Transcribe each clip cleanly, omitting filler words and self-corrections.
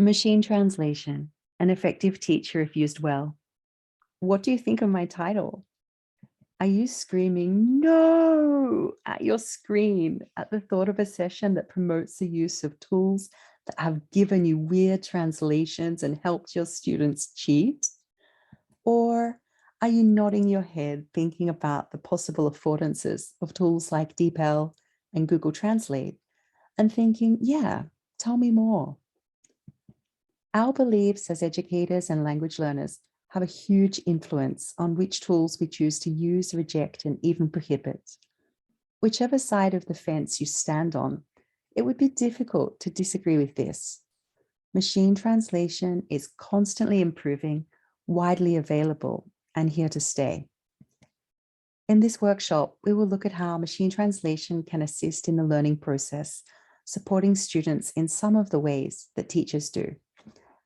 Machine translation, an effective teacher if used well. What do you think of my title? Are you screaming no at your screen at the thought of a session that promotes the use of tools that have given you weird translations and helped your students cheat? Or are you nodding your head thinking about the possible affordances of tools like DeepL and Google Translate and thinking, yeah, tell me more? Our beliefs as educators and language learners have a huge influence on which tools we choose to use, reject, and even prohibit. Whichever side of the fence you stand on, it would be difficult to disagree with this. Machine translation is constantly improving, widely available, and here to stay. In this workshop, we will look at how machine translation can assist in the learning process, supporting students in some of the ways that teachers do.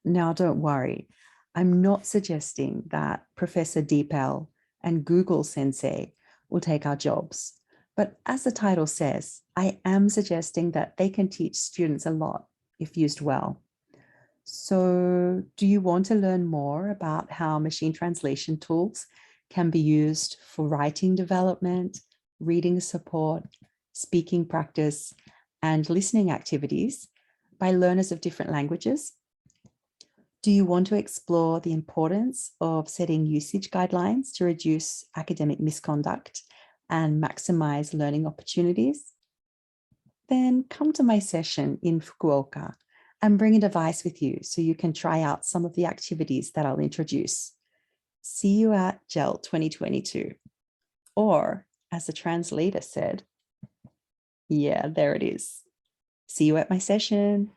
Now, don't worry, I'm not suggesting that Professor DeepL and Google Sensei will take our jobs. But as the title says, I am suggesting that they can teach students a lot if used well. So do you want to learn more about how machine translation tools can be used for writing development, reading support, speaking practice, and listening activities by learners of different languages? Do you want to explore the importance of setting usage guidelines to reduce academic misconduct and maximize learning opportunities? Then come to my session in Fukuoka and bring a device with you so you can try out some of the activities that I'll introduce. See you at JALT 2022. Or, as the translator said, yeah, there it is. See you at my session.